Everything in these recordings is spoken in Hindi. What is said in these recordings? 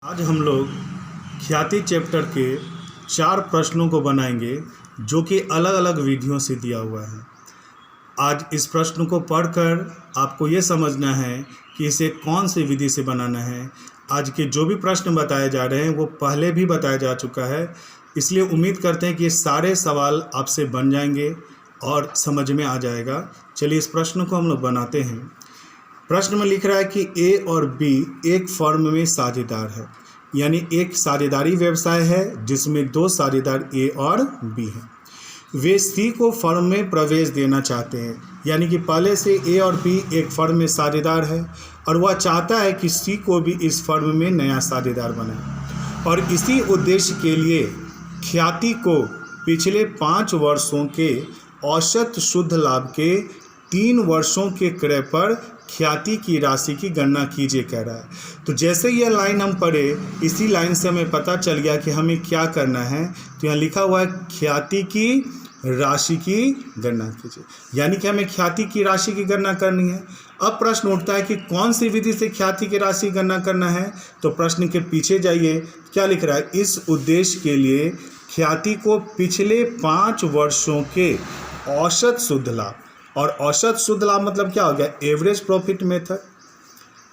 आज हम लोग ख्याति चैप्टर के 4 प्रश्नों को बनाएंगे जो कि अलग अलग विधियों से दिया हुआ है। आज इस प्रश्न को पढ़कर आपको ये समझना है कि इसे कौन सी विधि से बनाना है। आज के जो भी प्रश्न बताए जा रहे हैं वो पहले भी बताया जा चुका है, इसलिए उम्मीद करते हैं कि ये सारे सवाल आपसे बन जाएंगे और समझ में आ जाएगा। चलिए इस प्रश्न को हम लोग बनाते हैं। प्रश्न में लिख रहा है कि ए और बी एक फर्म में साझेदार है, यानी एक साझेदारी व्यवसाय है जिसमें 2 साझेदार ए और बी हैं। वे सी को फर्म में प्रवेश देना चाहते हैं, यानी कि पहले से ए और बी एक फर्म में साझेदार है और वह चाहता है कि सी को भी इस फर्म में नया साझेदार बनाए। और इसी उद्देश्य के लिए ख्याति को पिछले 5 वर्षों के औसत शुद्ध लाभ के 3 वर्षों के क्रय पर ख्याति की राशि की गणना कीजिए कह रहा है। तो जैसे यह लाइन हम पढ़े, इसी लाइन से हमें पता चल गया कि हमें क्या करना है। तो यहाँ लिखा हुआ है ख्याति की राशि की गणना कीजिए, यानी कि हमें ख्याति की राशि की गणना करनी है। अब प्रश्न उठता है कि कौन सी विधि से ख्याति की राशि की गणना करना है। तो प्रश्न के पीछे जाइए, क्या लिख रहा है, इस उद्देश्य के लिए ख्याति को पिछले 5 वर्षों के औसत शुद्ध लाभ, और औसत शुद्ध लाभ मतलब क्या हो गया, एवरेज प्रॉफिट मेथड।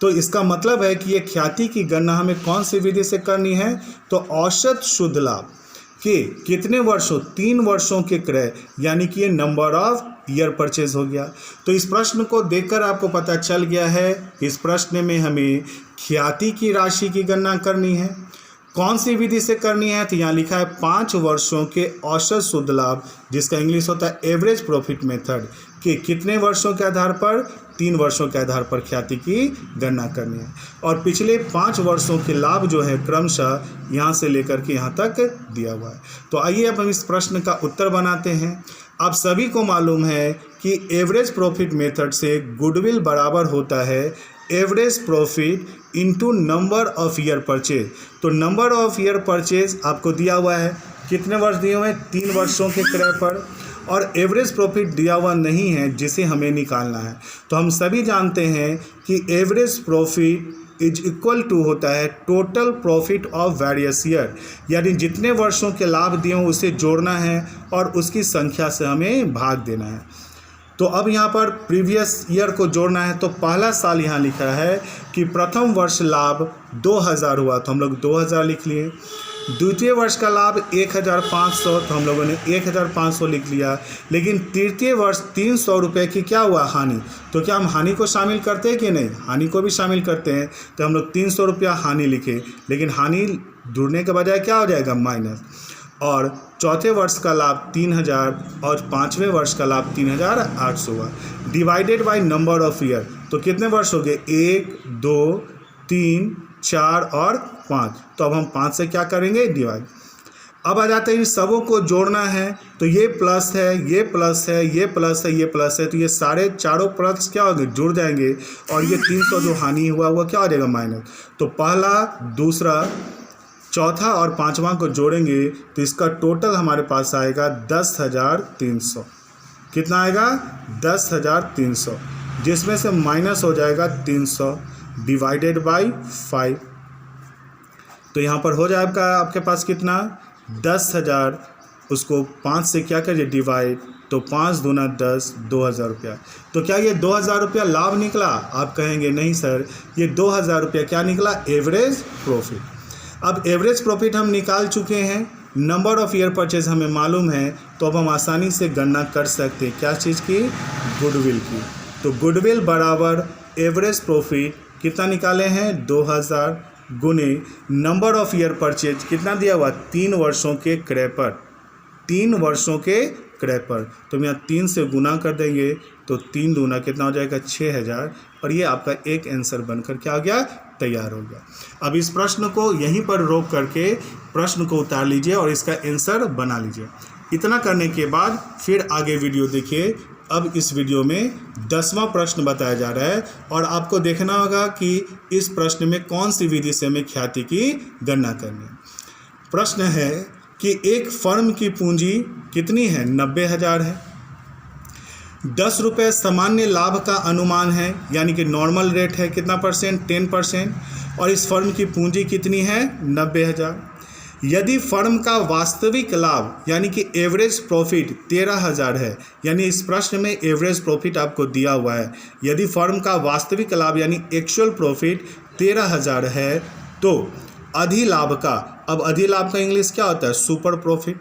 तो इसका मतलब है कि ये ख्याति की गणना हमें कौन सी विधि से करनी है। तो औसत शुद्ध लाभ के कितने वर्षों, 3 वर्षों के क्रय, यानी कि ये नंबर ऑफ ईयर परचेज हो गया। तो इस प्रश्न को देखकर आपको पता चल गया है, इस प्रश्न में हमें ख्याति की राशि की गणना करनी है। कौन सी विधि से करनी है, तो यहाँ लिखा है 5 वर्षों के औसत शुद्ध लाभ, जिसका इंग्लिश होता है एवरेज प्रॉफिट मेथड, कि कितने वर्षों के आधार पर, 3 वर्षों के आधार पर ख्याति की गणना करनी है। और पिछले 5 वर्षों के लाभ जो है क्रमशः यहाँ से लेकर के यहाँ तक दिया हुआ है। तो आइए अब हम इस प्रश्न का उत्तर बनाते हैं। आप सभी को मालूम है कि एवरेज प्रॉफिट मेथड से गुडविल बराबर होता है average profit into number of year purchase. तो नंबर ऑफ ईयर परचेज आपको दिया हुआ है, कितने वर्ष दिए हुए हैं, 3 वर्षों के क्रय पर, और एवरेज प्रॉफिट दिया हुआ नहीं है जिसे हमें निकालना है। तो हम सभी जानते हैं कि average profit is equal to होता है total profit of various year, यानी जितने वर्षों के लाभ दिए हों उसे जोड़ना है और उसकी संख्या से हमें भाग देना है। तो अब यहाँ पर प्रीवियस ईयर को जोड़ना है। तो पहला साल यहाँ लिखा है कि प्रथम वर्ष लाभ 2000 हुआ, तो हम लोग 2000 लिख लिए। द्वितीय वर्ष का लाभ 1500, तो हम लोगों ने 1500 लिख लिया। लेकिन तृतीय वर्ष 300 रुपये की क्या हुआ, हानि। तो क्या हम हानि को शामिल करते हैं कि नहीं, हानि को भी शामिल करते हैं। तो हम लोग 300 रुपया हानि लिखे, लेकिन हानि जुड़ने के बजाय क्या हो जाएगा, माइनस। और चौथे वर्ष का लाभ 3000 और 5वें वर्ष का लाभ 3800 हुआ, divided by number of year. तो कितने वर्ष हो गए, 1 2 3 4 और 5। तो अब हम 5 से क्या करेंगे, डिवाइड। अब आ जाते हैं, इन सबों को जोड़ना है। तो ये प्लस है, ये प्लस है, ये प्लस है, ये प्लस है, तो ये सारे चारों प्लस क्या होंगे, जुड़ जाएंगे। और ये 300 जो हानि हुआ वो क्या हो जाएगा, माइनस। तो पहला, दूसरा, चौथा और 5वां को जोड़ेंगे तो इसका टोटल हमारे पास आएगा 10,300। कितना आएगा, 10,300, जिसमें से माइनस हो जाएगा 300 डिवाइडेड बाई 5। तो यहाँ पर हो जाएगा आपके पास कितना, 10,000, उसको 5 से क्या करिए, डिवाइड। तो 5 दूना 10, 2000 रुपया। तो क्या ये 2000 रुपया लाभ निकला? आप कहेंगे नहीं सर, ये 2000 रुपया क्या निकला, एवरेज प्रॉफिट। अब एवरेज प्रॉफिट हम निकाल चुके हैं, नंबर ऑफ ईयर परचेज हमें मालूम है, तो अब हम आसानी से गणना कर सकते हैं क्या चीज़ की, गुडविल की। तो गुडविल बराबर एवरेज प्रॉफिट कितना निकाले हैं, 2000 गुने नंबर ऑफ ईयर परचेज कितना दिया हुआ, 3 वर्षों के क्रय पर, 3 वर्षों के क्रय पर। तो हम यहाँ 3 से गुना कर देंगे, तो 3 दूना कितना हो जाएगा, 6000। और ये आपका एक आंसर बनकर क्या हो गया, तैयार हो गया। अब इस प्रश्न को यहीं पर रोक करके प्रश्न को उतार लीजिए और इसका आंसर बना लीजिए। इतना करने के बाद फिर आगे वीडियो देखिए। अब इस वीडियो में 10वां प्रश्न बताया जा रहा है और आपको देखना होगा कि इस प्रश्न में कौन सी विधि से हमें ख्याति की गणना करनी है। प्रश्न है कि एक फर्म की पूंजी कितनी है, 90,000 है। 10 रुपये सामान्य लाभ का अनुमान है, यानी कि नॉर्मल रेट है कितना परसेंट, 10%, और इस फर्म की पूंजी कितनी है, 90,000। यदि फर्म का वास्तविक लाभ यानी कि एवरेज प्रॉफिट 13,000 है, यानी इस प्रश्न में एवरेज प्रॉफिट आपको दिया हुआ है, यदि फर्म का वास्तविक लाभ यानी एक्चुअल प्रॉफिट 13,000 है तो अधिलाभ का, अब अधिलाभ का इंग्लिश क्या होता है, सुपर प्रॉफिट।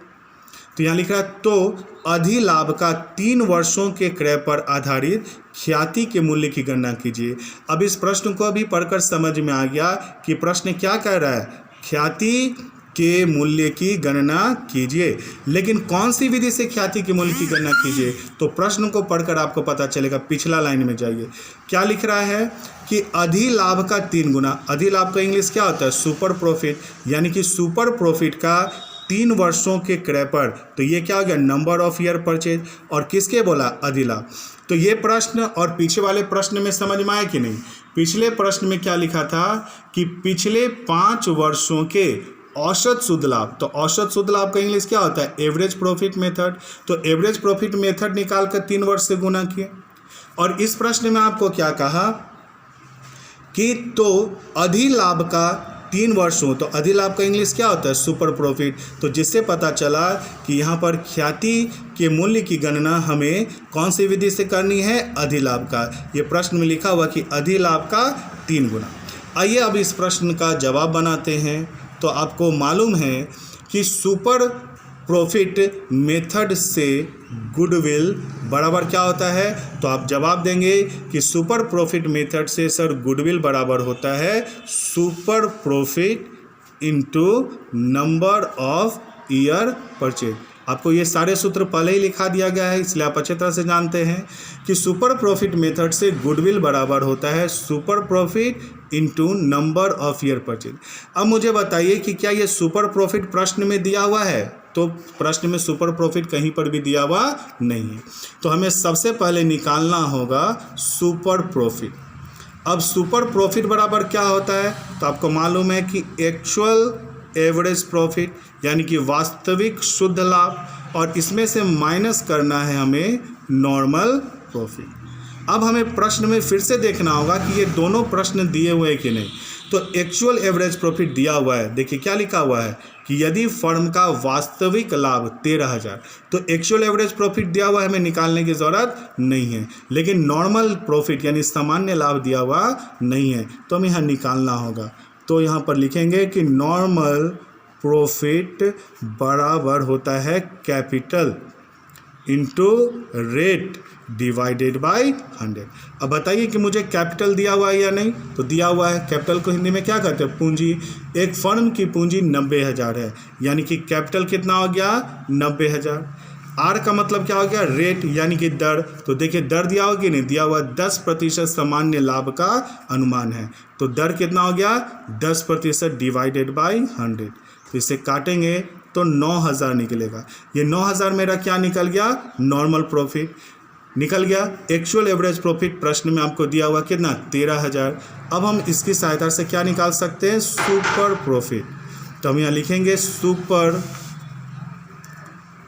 तो यहाँ लिख रहा है तो अधिलाभ का 3 वर्षों के क्रय पर आधारित ख्याति के मूल्य की गणना कीजिए। अब इस प्रश्न को अभी पढ़कर समझ में आ गया कि प्रश्न क्या कह रहा है, ख्याति के मूल्य की गणना कीजिए। लेकिन कौन सी विधि से ख्याति के मूल्य की गणना कीजिए, तो प्रश्न को पढ़कर आपको पता चलेगा। पिछला लाइन में जाइए, क्या लिख रहा है कि अधिलाभ का 3 गुना, अधिलाभ का इंग्लिश क्या होता है, सुपर प्रॉफिट, यानी कि सुपर प्रॉफिट का 3 वर्षों के क्रय पर, तो ये क्या हो गया, नंबर ऑफ ईयर परचेज, और किसके बोला, अधिलाभ। तो ये प्रश्न और पीछे वाले प्रश्न में समझ में आया कि नहीं। पिछले प्रश्न में क्या लिखा था कि पिछले 5 वर्षों के औसत शुद्ध लाभ, तो औसत शुद्ध लाभ का इंग्लिश क्या होता है, एवरेज प्रॉफिट मेथड। तो एवरेज प्रॉफिट मेथड निकाल कर 3 वर्ष से गुना किए। और इस प्रश्न में आपको क्या कहा कि तो अधिलाभ का 3 वर्षों, तो अधिलाभ का इंग्लिश क्या होता है, सुपर प्रॉफिट। तो जिससे पता चला कि यहाँ पर ख्याति के मूल्य की गणना हमें कौन सी विधि से करनी है, अधिलाभ का। ये प्रश्न में लिखा हुआ कि अधिलाभ का 3 गुना। आइए अब इस प्रश्न का जवाब बनाते हैं। तो आपको मालूम है कि सुपर प्रॉफिट मेथड से गुडविल बराबर क्या होता है, तो आप जवाब देंगे कि सुपर प्रॉफिट मेथड से सर गुडविल बराबर होता है super profit into number of year purchase. आपको ये सारे सूत्र पहले ही लिखा दिया गया है, इसलिए आप अच्छी तरह से जानते हैं कि सुपर प्रॉफिट मेथड से गुडविल बराबर होता है super profit into number of year purchase. अब मुझे बताइए कि क्या ये सुपर प्रॉफिट प्रश्न में दिया हुआ है, तो प्रश्न में सुपर प्रॉफिट कहीं पर भी दिया हुआ नहीं है। तो हमें सबसे पहले निकालना होगा सुपर प्रॉफिट। अब सुपर प्रॉफिट बराबर क्या होता है, तो आपको मालूम है कि एक्चुअल एवरेज प्रॉफिट यानी कि वास्तविक शुद्ध लाभ, और इसमें से माइनस करना है हमें नॉर्मल प्रॉफिट। अब हमें प्रश्न में फिर से देखना होगा कि ये दोनों प्रश्न दिए हुए हैं कि नहीं। तो एक्चुअल एवरेज प्रॉफिट दिया हुआ है, देखिए क्या लिखा हुआ है कि यदि फर्म का वास्तविक लाभ 13,000, तो एक्चुअल एवरेज प्रॉफिट दिया हुआ है, हमें निकालने की ज़रूरत नहीं है। लेकिन नॉर्मल प्रॉफिट यानी सामान्य लाभ दिया हुआ नहीं है, तो हमें यहाँ निकालना होगा। तो यहाँ पर लिखेंगे कि नॉर्मल प्रॉफिट बराबर होता है capital into rate divided by 100। अब बताइए कि मुझे कैपिटल दिया हुआ है या नहीं, तो दिया हुआ है। कैपिटल को हिंदी में क्या कहते हैं, पूंजी। एक फर्म की पूंजी 90,000 है, यानी कि कैपिटल कितना हो गया, 90,000। आर का मतलब क्या हो गया, रेट यानी कि दर। तो देखिए दर दिया हो कि नहीं दिया हुआ, 10% सामान्य लाभ का अनुमान है। तो दर कितना हो गया, 10% डिवाइडेड बाय 100। तो इसे काटेंगे तो 9,000 निकलेगा। ये 9,000 मेरा क्या निकल गया, नॉर्मल प्रॉफिट निकल गया। एक्चुअल एवरेज प्रॉफिट प्रश्न में आपको दिया हुआ कितना, 13,000। अब हम इसकी सहायता से क्या निकाल सकते हैं, सुपर प्रॉफिट। तो हम यहाँ लिखेंगे सुपर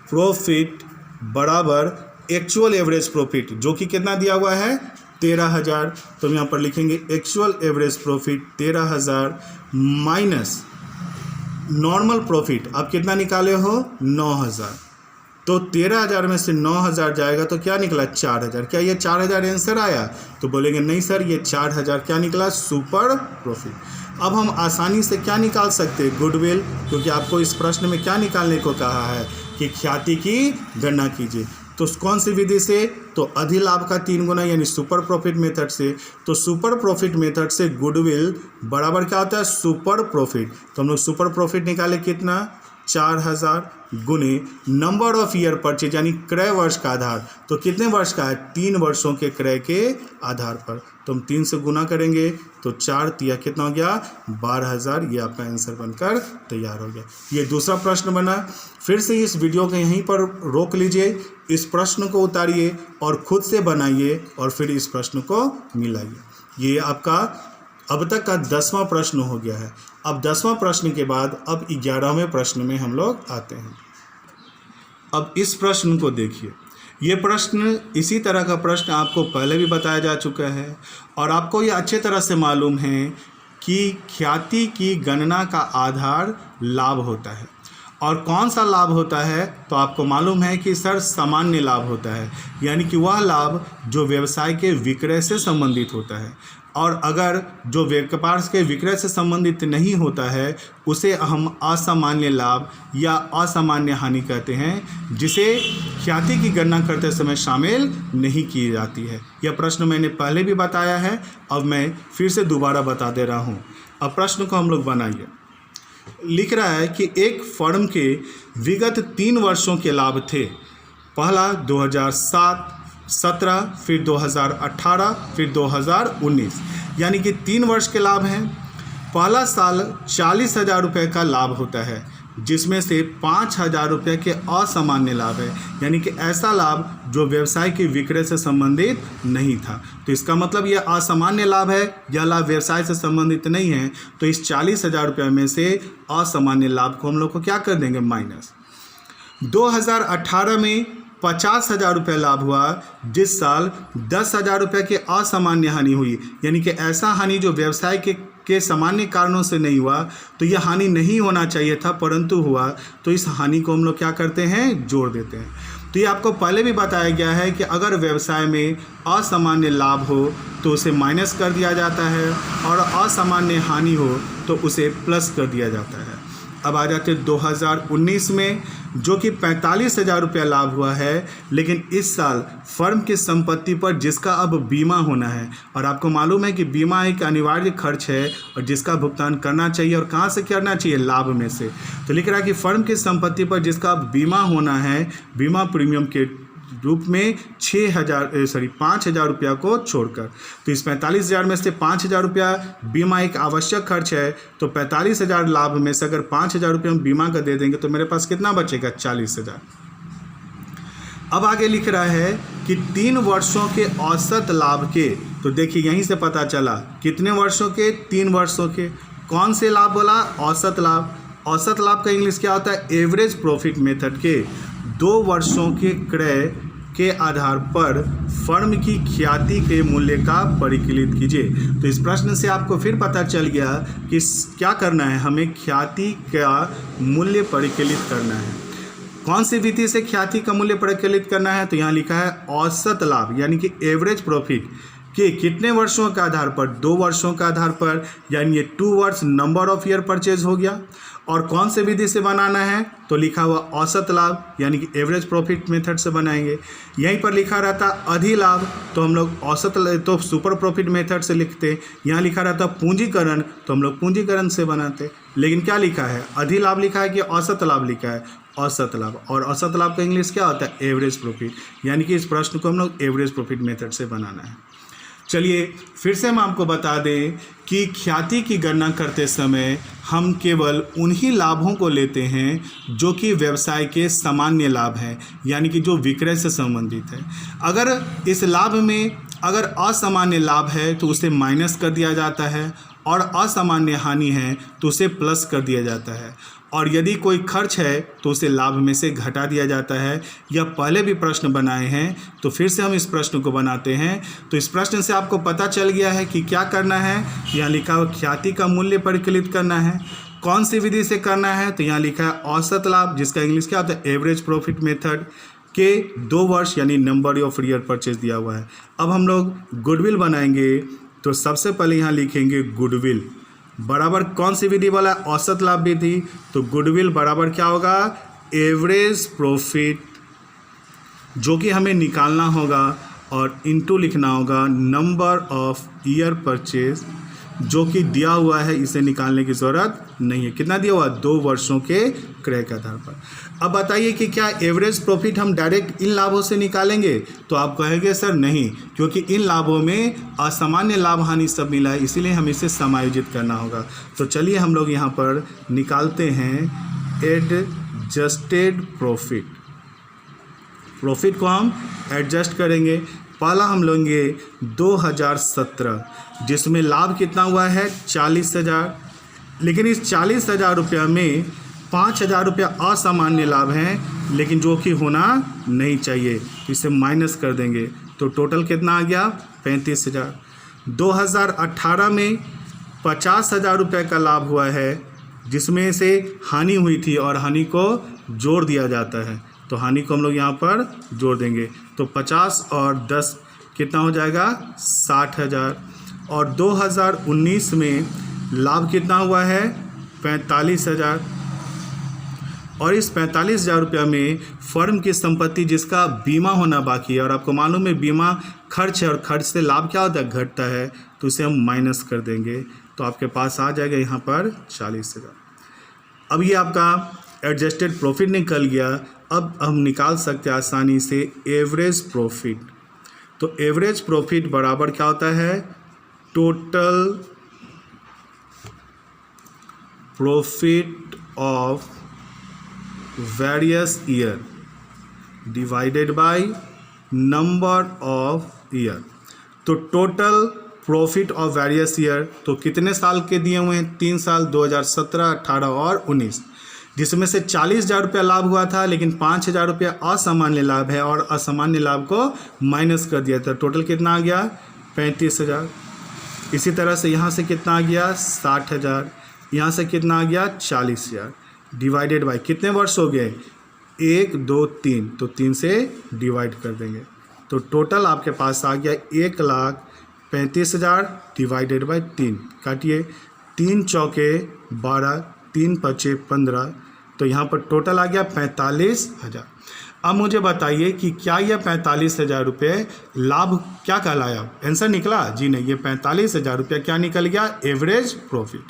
प्रॉफिट बराबर एक्चुअल एवरेज प्रॉफिट, जो कि कितना दिया हुआ है, 13,000। तो हम यहाँ पर लिखेंगे actual average profit 13,000 minus normal profit. आप कितना निकाले हो, 9,000। तो 13,000 में से 9,000 जाएगा तो क्या निकला, 4,000। क्या ये 4,000 आंसर आया, तो बोलेंगे नहीं सर ये 4,000 क्या निकला, सुपर प्रॉफिट। अब हम आसानी से क्या निकाल सकते हैं, गुडविल, क्योंकि आपको इस प्रश्न में क्या निकालने को कहा है कि ख्याति की गणना कीजिए। तो कौन सी विधि से, तो अधिलाभ का 3 गुना यानी सुपर प्रॉफिट मेथड से। तो सुपर प्रॉफिट मेथड से गुडविल बराबर क्या होता है, सुपर प्रॉफिट। तो हम लोग सुपर प्रॉफिट निकाले कितना, 4,000 गुने नंबर ऑफ ईयर परचेज यानी क्रय वर्ष का आधार। तो कितने वर्ष का है, 3 वर्षों के क्रय के आधार पर। तो हम 3 से गुना करेंगे तो 4 तिया कितना हो गया, 12,000। ये आपका आंसर बनकर तैयार हो गया। ये दूसरा प्रश्न बना। फिर से इस वीडियो को यहीं पर रोक लीजिए, इस प्रश्न को उतारिए और खुद से बनाइए और फिर इस प्रश्न को मिलाइए। ये आपका अब तक का 10वां प्रश्न हो गया है। अब 10वां प्रश्न के बाद अब 11वें प्रश्न में हम लोग आते हैं। अब इस प्रश्न को देखिए, ये प्रश्न, इसी तरह का प्रश्न आपको पहले भी बताया जा चुका है और आपको ये अच्छे तरह से मालूम है कि ख्याति की गणना का आधार लाभ होता है। और कौन सा लाभ होता है? तो आपको मालूम है कि सर सामान्य लाभ होता है, यानी कि वह लाभ जो व्यवसाय के विक्रय से संबंधित होता है। और अगर जो व्यापार के विक्रय से संबंधित नहीं होता है उसे हम असामान्य लाभ या असामान्य हानि कहते हैं, जिसे ख्याति की गणना करते समय शामिल नहीं की जाती है। यह प्रश्न मैंने पहले भी बताया है, अब मैं फिर से दोबारा बता दे रहा हूँ। अब प्रश्न को हम लोग बनाइए। लिख रहा है कि एक फर्म के विगत 3 वर्षों के लाभ थे। पहला 2007, 17, फिर 2018, फिर 2019, यानी कि 3 वर्ष के लाभ हैं। पहला साल 40,000 रुपये का लाभ होता है, जिसमें से 5,000 रुपये के असामान्य लाभ है, यानी कि ऐसा लाभ जो व्यवसाय के विक्रय से संबंधित नहीं था। तो इसका मतलब यह असामान्य लाभ है, यह लाभ व्यवसाय से संबंधित नहीं है। तो इस 40,000 रुपये में से असामान्य लाभ को हम लोग को क्या कर देंगे? माइनस। 2018 में 50,000 रुपये लाभ हुआ, जिस साल 10,000 रुपये के असामान्य हानि हुई, यानी कि ऐसा हानि जो व्यवसाय के सामान्य कारणों से नहीं हुआ। तो यह हानि नहीं होना चाहिए था परंतु हुआ, तो इस हानि को हम लोग क्या करते हैं? जोड़ देते हैं। तो ये आपको पहले भी बताया गया है कि अगर व्यवसाय में असामान्य लाभ हो तो उसे माइनस कर दिया जाता है और असामान्य हानि हो तो उसे प्लस कर दिया जाता है। अब आ जाते 2019 में, जो कि 45,000 रुपया लाभ हुआ है, लेकिन इस साल फर्म की संपत्ति पर जिसका अब बीमा होना है, और आपको मालूम है कि बीमा एक अनिवार्य खर्च है और जिसका भुगतान करना चाहिए, और कहाँ से करना चाहिए? लाभ में से। तो लिख रहा है कि फर्म की संपत्ति पर जिसका अब बीमा होना है, बीमा प्रीमियम के रूप में 5,000 रुपया को छोड़कर। तो इस 45,000 में से 5,000 रुपया बीमा एक आवश्यक खर्च है, तो 45,000 लाभ में से अगर 5,000 रुपये हम बीमा का दे देंगे तो मेरे पास कितना बचेगा? 40,000। अब आगे लिख रहा है कि 3 वर्षों के औसत लाभ के, तो देखिए यहीं से पता चला कितने वर्षों के? 3 वर्षों के। कौन से लाभ बोला? औसत लाभ। औसत लाभ का इंग्लिश क्या होता है? एवरेज प्रॉफिट मेथड के 2 वर्षों के क्रय के आधार पर फर्म की ख्याति के मूल्य का परिकलित कीजिए। तो इस प्रश्न से आपको फिर पता चल गया कि क्या करना है, हमें ख्याति का मूल्य परिकलित करना है। कौन सी विधि से ख्याति का मूल्य परिकलित करना है? तो यहाँ लिखा है औसत लाभ, यानी कि एवरेज प्रॉफिट के कितने वर्षों के आधार पर? 2 वर्षों के आधार पर, यानी ये 2 वर्ष नंबर ऑफ ईयर परचेज हो गया। और कौन से विधि से बनाना है? तो लिखा हुआ औसत लाभ, यानी कि एवरेज प्रॉफिट मेथड से बनाएंगे। यहीं पर लिखा रहता अधिलाभ, तो हम लोग औसत तो सुपर प्रॉफिट मेथड से लिखते। यहाँ लिखा रहता पूंजीकरण, तो हम लोग पूंजीकरण से बनाते। लेकिन क्या लिखा है? अधिलाभ लिखा है कि औसत लाभ लिखा है? औसत लाभ। और औसत लाभ का इंग्लिश क्या होता है? एवरेज प्रॉफिट, यानी कि इस प्रश्न को हम लोग एवरेज प्रॉफिट मेथड से बनाना है। चलिए फिर से हम आपको बता दें कि ख्याति की गणना करते समय हम केवल उन्हीं लाभों को लेते हैं जो कि व्यवसाय के सामान्य लाभ हैं, यानी कि जो विक्रय से संबंधित है। अगर इस लाभ में अगर असामान्य लाभ है तो उसे माइनस कर दिया जाता है, और असामान्य हानि है तो उसे प्लस कर दिया जाता है, और यदि कोई खर्च है तो उसे लाभ में से घटा दिया जाता है। यह पहले भी प्रश्न बनाए हैं, तो फिर से हम इस प्रश्न को बनाते हैं। तो इस प्रश्न से आपको पता चल गया है कि क्या करना है। यहाँ लिखा हुआ ख्याति का मूल्य परिकलित करना है। कौन सी विधि से करना है? तो यहाँ लिखा है औसत लाभ, जिसका इंग्लिश क्या होता है? एवरेज प्रॉफिट मेथड के 2 वर्ष, यानी नंबर ऑफ ईयर परचेज दिया हुआ है। अब हम लोग गुडविल बनाएंगे, तो सबसे पहले यहाँ लिखेंगे गुडविल बराबर कौन सी विधि वाला? औसत लाभ विधि। तो गुडविल बराबर क्या होगा? एवरेज प्रॉफिट, जो कि हमें निकालना होगा, और इनटू लिखना होगा नंबर ऑफ ईयर परचेज, जो कि दिया हुआ है, इसे निकालने की ज़रूरत नहीं है। कितना दिया हुआ? 2 वर्षों के क्रय के आधार पर। अब बताइए कि क्या एवरेज प्रॉफिट हम डायरेक्ट इन लाभों से निकालेंगे? तो आप कहेंगे सर नहीं, क्योंकि इन लाभों में असामान्य लाभ हानि सब मिला है, इसीलिए हम इसे समायोजित करना होगा। तो चलिए हम लोग यहाँ पर निकालते हैं एडजस्टेड प्रॉफिट। प्रॉफिट को हम एडजस्ट करेंगे। पहला हम लेंगे 2017, जिसमें लाभ कितना हुआ है? 40,000। लेकिन इस 40,000 रुपया में 5,000 रुपया असामान्य लाभ हैं, लेकिन जो कि होना नहीं चाहिए, तो इसे माइनस कर देंगे। तो टोटल कितना आ गया? 35,000। 2018 में 50,000 रुपये का लाभ हुआ है, जिसमें से हानि हुई थी और हानि को जोड़ दिया जाता है, तो हानि को हम लोग यहाँ पर जोड़ देंगे। तो 50 और 10 कितना हो जाएगा? 60,000। और 2019 में लाभ कितना हुआ है? 45,000। और इस 45,000 रुपया में फर्म की संपत्ति जिसका बीमा होना बाकी है, और आपको मालूम है बीमा खर्च है और खर्च से लाभ क्या होता है? घटता है, तो इसे हम माइनस कर देंगे। तो आपके पास आ जाएगा यहाँ पर 40,000। अब ये आपका एडजस्टेड प्रॉफिट निकल गया। अब हम निकाल सकते हैं आसानी से एवरेज प्रॉफिट। तो एवरेज प्रॉफिट बराबर क्या होता है? Total profit of various year divided by number of year. तो total profit of various year तो कितने साल के दिए हुए हैं? 3 साल, 2017, 18 और 19, जिसमें से 40,000 रुपया लाभ हुआ था, लेकिन 5,000 रुपया असामान्य लाभ है और असामान्य लाभ को माइनस कर दिया था। टोटल कितना आ गया? 35,000। इसी तरह से यहाँ से कितना आ गया? 60,000। यहाँ से कितना आ गया? 40,000 डिवाइडेड बाय कितने वर्ष हो गए? 1, 2, 3, तो 3 से डिवाइड कर देंगे। तो टोटल आपके पास आ गया 1,35,000 डिवाइडेड बाय 3। काटिए, 3 चौके 12, 3 पचे 15, तो यहाँ पर टोटल आ गया 45,000। अब मुझे बताइए कि क्या यह 45,000 रुपये लाभ क्या कहलाया? आंसर निकला? जी नहीं, ये 45,000 रुपया क्या निकल गया? Average profit.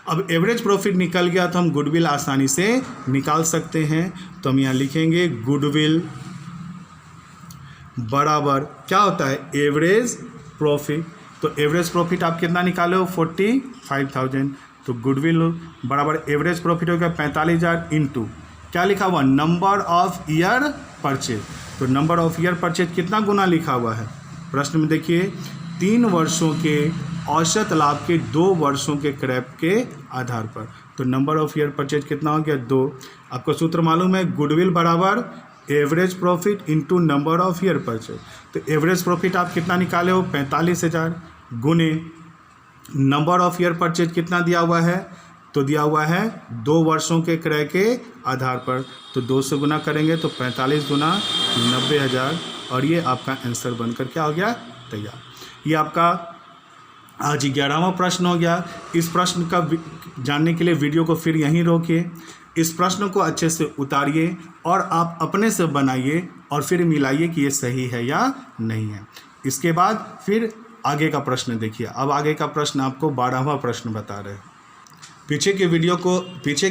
अब एवरेज प्रॉफिट निकल गया तो हम गुडविल आसानी से निकाल सकते हैं। तो हम यहाँ लिखेंगे गुडविल बराबर क्या होता है? Average profit. तो एवरेज प्रॉफिट आप कितना निकाले हो? 45,000। तो गुडविल बराबर एवरेज प्रॉफिट हो गया 45,000 इंटू क्या लिखा हुआ? Number of year purchase. तो नंबर ऑफ ईयर परचेज कितना गुना लिखा हुआ है प्रश्न में? देखिए, 3 वर्षों के औसत लाभ के 2 वर्षों के क्रय के आधार पर। तो नंबर ऑफ ईयर परचेज कितना हो गया? 2। आपको सूत्र मालूम है, गुडविल बराबर average profit into number of year purchase. तो एवरेज प्रॉफिट आप कितना निकाले हो? 45,000 गुने नंबर ऑफ ईयर परचेज कितना दिया हुआ है? तो दिया हुआ है 2 वर्षों के क्रय के आधार पर। तो 2 से गुना करेंगे तो 45 गुना 90,000, और ये आपका आंसर बनकर क्या हो गया? तैयार। ये आपका आज 11वां प्रश्न हो गया। इस प्रश्न का जानने के लिए वीडियो को फिर यहीं रोकिए, इस प्रश्न को अच्छे से उतारिए और आप अपने से बनाइए और फिर मिलाइए कि ये सही है या नहीं है। इसके बाद फिर आगे का प्रश्न देखिए। अब आगे का प्रश्न आपको 12वां प्रश्न बता रहे हैं। पीछे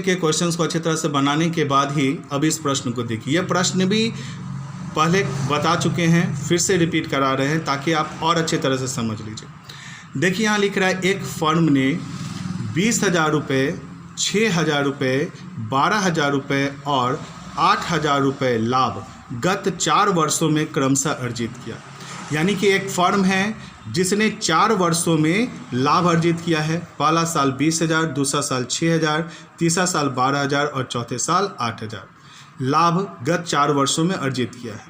के क्वेश्चंस को अच्छी तरह से बनाने के बाद ही अब इस प्रश्न को देखिए। यह प्रश्न भी पहले बता चुके हैं, फिर से रिपीट करा रहे हैं ताकि आप और अच्छी तरह से समझ लीजिए। देखिए, यहाँ लिख रहा है एक फर्म ने 20,000 रुपये, 6,000 रुपये, 12,000 रुपये और 8,000 रुपये लाभ गत 4 वर्षों में क्रमशः अर्जित किया। यानी कि एक फर्म है जिसने 4 वर्षों में लाभ अर्जित किया है। पहला साल 20,000, दूसरा साल 6,000, तीसरा साल 12,000 और चौथे साल 8,000 लाभ गत 4 वर्षों में अर्जित किया है।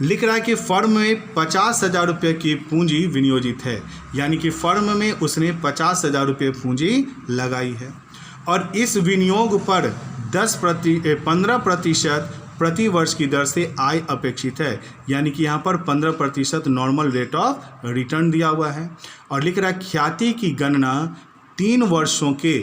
लिख रहा है कि फर्म में 50,000 रुपये की पूंजी विनियोजित है, यानी कि फर्म में उसने 50,000 रुपये पूंजी लगाई है और इस विनियोग पर 15% प्रति वर्ष की दर से आय अपेक्षित है। यानी कि यहाँ पर 15% नॉर्मल रेट ऑफ रिटर्न दिया हुआ है। और लिख रहा है ख्याति की गणना 3 वर्षों के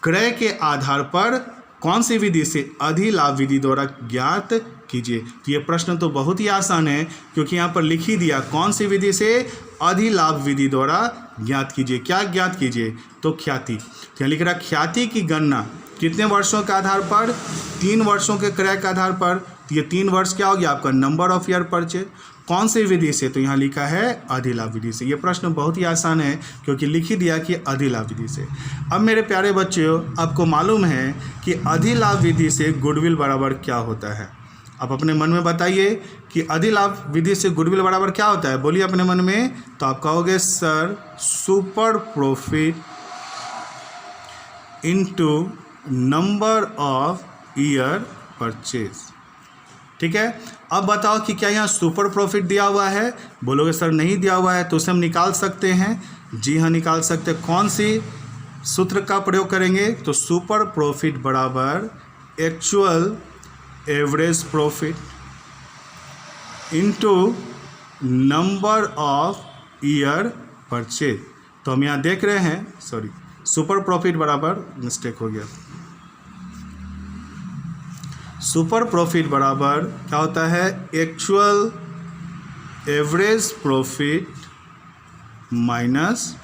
क्रय के आधार पर कौन सी विधि से? अधिलाभ विधि द्वारा ज्ञात कीजिए। तो ये प्रश्न तो बहुत ही आसान है, क्योंकि यहाँ पर लिख ही दिया कौन सी विधि से? अधिलाभ विधि द्वारा ज्ञात कीजिए। क्या ज्ञात कीजिए? तो ख्याति। तो लिख रहा है ख्याति की गणना कितने वर्षों के आधार पर? 3 वर्षों के क्रय के आधार पर। तो ये 3 वर्ष क्या हो गया आपका? Number of year purchase. कौन सी विधि से? तो यहाँ लिखा है अधिलाभ विधि से। ये प्रश्न बहुत ही आसान है, क्योंकि लिख ही दिया कि अधिलाभ विधि से। अब मेरे प्यारे बच्चों, आपको मालूम है कि अधिलाभ विधि से गुडविल बराबर क्या होता है? आप अपने मन में बताइए कि अधिलाभ विधि से गुडविल बराबर क्या होता है? बोलिए अपने मन में। तो आप कहोगे sir, super profit into number of year purchase. ठीक है, अब बताओ कि क्या यहाँ सुपर प्रॉफिट दिया हुआ है? बोलोगे सर नहीं दिया हुआ है, तो उसे हम निकाल सकते हैं। जी हाँ, निकाल सकते हैं। कौन सी सूत्र का प्रयोग करेंगे? तो सुपर प्रॉफिट बराबर actual average profit into number of year purchase. तो हम यहाँ देख रहे हैं, सॉरी, सुपर प्रॉफिट बराबर, मिस्टेक हो गया, सुपर प्रॉफिट बराबर क्या होता है? Actual average profit minus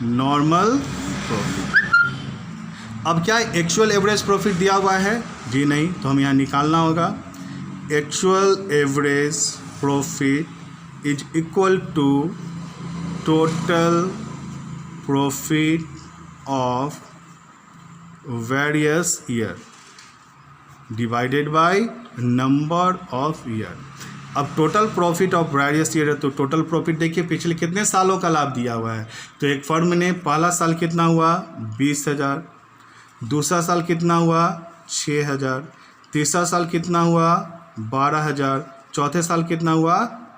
normal profit. अब क्या एक्चुअल एवरेज प्रॉफिट दिया हुआ है? जी नहीं, तो हम यहाँ निकालना होगा। Actual average profit is equal to total profit of various year divided by number of year. अब total profit of various year है, तो टोटल प्रॉफिट देखिए पिछले कितने सालों का लाभ दिया हुआ है। तो एक फर्म ने पहला साल कितना हुआ? 20,000, दूसरा साल कितना हुआ? 6,000, तीसरा साल कितना हुआ? 12,000, चौथे साल कितना हुआ?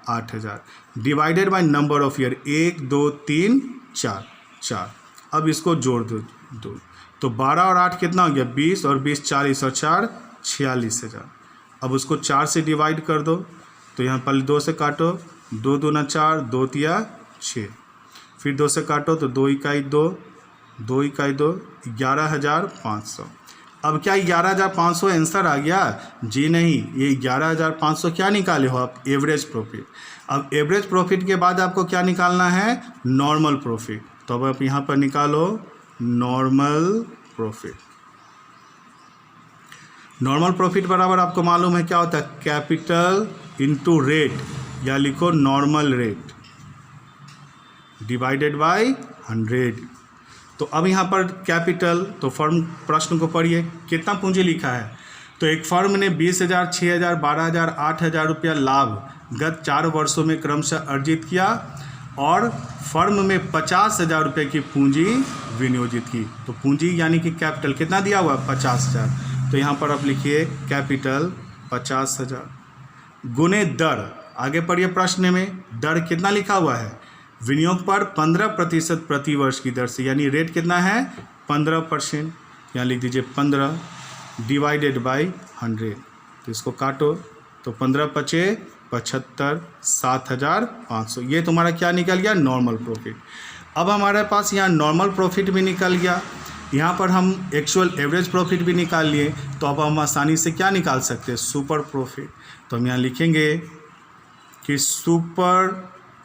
8,000, divided by number of year 1 2 3 4। अब इसको जोड़ दो, तो 12 और 8 कितना हो गया? 20, और 20 40 और 4 46,000। अब उसको 4 से डिवाइड कर दो, तो यहाँ पहले 2 से काटो, 2 दूना 4, 2 तिया 6, फिर 2 से काटो तो 2 इकाई 2, 2 इकाई 2, 11,500। अब क्या 11,500 आंसर आ गया? जी नहीं, ये 11,500 क्या निकाले हो आप? Average profit. अब एवरेज प्रॉफिट के बाद आपको क्या निकालना है? Normal profit. तो अब आप यहाँ पर निकालो नॉर्मल प्रॉफिट। नॉर्मल प्रॉफिट बराबर आपको मालूम है क्या होता है? कैपिटल इनटू रेट, या लिखो नॉर्मल रेट डिवाइडेड बाय 100। तो अब यहाँ पर कैपिटल, तो फर्म प्रश्न को पढ़िए, कितना पूंजी लिखा है? तो एक फर्म ने 20,000, 6,000, 12,000, 8,000 रुपया लाभ गत 4 वर्षों में क्रमशः अर्जित किया और फर्म में 50,000 रुपये की पूंजी विनियोजित की। तो पूंजी यानी कि कैपिटल कितना दिया हुआ? 50,000। तो यहाँ पर आप लिखिए कैपिटल 50,000 गुने दर। आगे पढ़िए प्रश्न में, दर कितना लिखा हुआ है? विनियोग पर 15% प्रति वर्ष की दर से, यानी रेट कितना है? 15%। यहाँ लिख दीजिए 15 डिवाइडेड बाय 100। तो इसको काटो, तो 15 पचे 75, 7,500। ये तुम्हारा क्या निकल गया? Normal profit. अब हमारे पास यहाँ नॉर्मल प्रॉफिट भी निकल गया, यहाँ पर हम एक्चुअल एवरेज प्रॉफिट भी निकाल लिए। तो अब हम आसानी से क्या निकाल सकते हैं? Super profit. तो हम यहाँ लिखेंगे कि super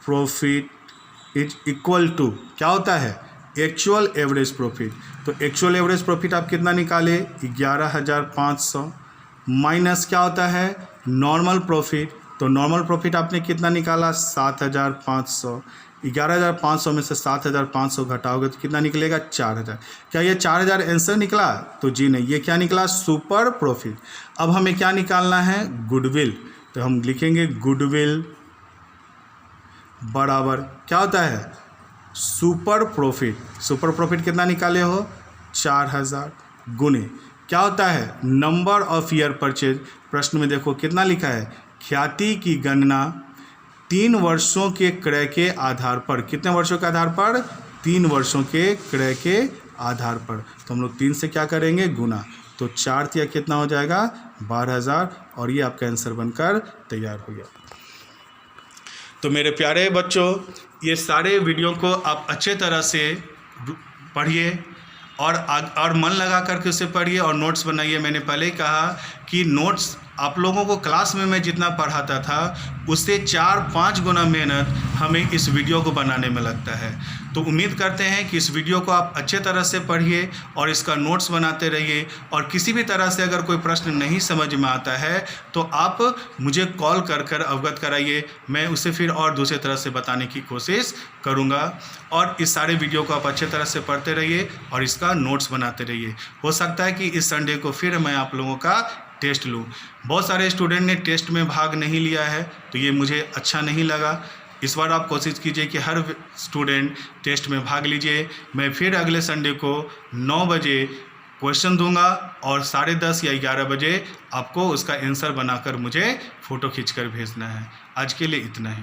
profit is equal to क्या होता है? Actual average profit. तो एक्चुअल एवरेज प्रॉफिट आप कितना निकाले? 11,500 माइनस क्या होता है? Normal profit. तो नॉर्मल प्रॉफिट आपने कितना निकाला? 7,500। 11,500 में से 7,500 घटाओगे तो कितना निकलेगा? 4,000। क्या ये 4,000 आंसर निकला? तो जी नहीं, ये क्या निकला? Super profit. अब हमें क्या निकालना है? गुडविल। तो हम लिखेंगे गुडविल बराबर क्या होता है? Super profit. सुपर प्रॉफिट कितना निकाले हो? 4,000 गुने क्या होता है? Number of year purchase. प्रश्न में देखो कितना लिखा है? ख्याति की गणना 3 वर्षों के क्रय के आधार पर। कितने वर्षों के आधार पर? 3 वर्षों के क्रय के आधार पर। तो हम लोग 3 से क्या करेंगे? गुना। तो 4 तिया कितना हो जाएगा? 12,000, और ये आपका आंसर बनकर तैयार हो गया। तो मेरे प्यारे बच्चों, ये सारे वीडियो को आप अच्छे तरह से पढ़िए और मन लगा करके उसे पढ़िए और नोट्स बनाइए। मैंने पहले ही कहा कि नोट्स आप लोगों को क्लास में मैं जितना पढ़ाता था उससे 4-5 गुना मेहनत हमें इस वीडियो को बनाने में लगता है। तो उम्मीद करते हैं कि इस वीडियो को आप अच्छे तरह से पढ़िए और इसका नोट्स बनाते रहिए, और किसी भी तरह से अगर कोई प्रश्न नहीं समझ में आता है तो आप मुझे कॉल कर अवगत कराइए, मैं उसे फिर और दूसरे तरह से बताने की कोशिश करूँगा। और इस सारे वीडियो को आप अच्छे तरह से पढ़ते रहिए और इसका नोट्स बनाते रहिए। हो सकता है कि इस संडे को फिर मैं आप लोगों का टेस्ट लूँ। बहुत सारे स्टूडेंट ने टेस्ट में भाग नहीं लिया है, तो ये मुझे अच्छा नहीं लगा। इस बार आप कोशिश कीजिए कि हर स्टूडेंट टेस्ट में भाग लीजिए। मैं फिर अगले संडे को 9 बजे क्वेश्चन दूंगा और 10:30 या 11 बजे आपको उसका आंसर बनाकर मुझे फ़ोटो खींचकर भेजना है। आज के लिए इतना ही।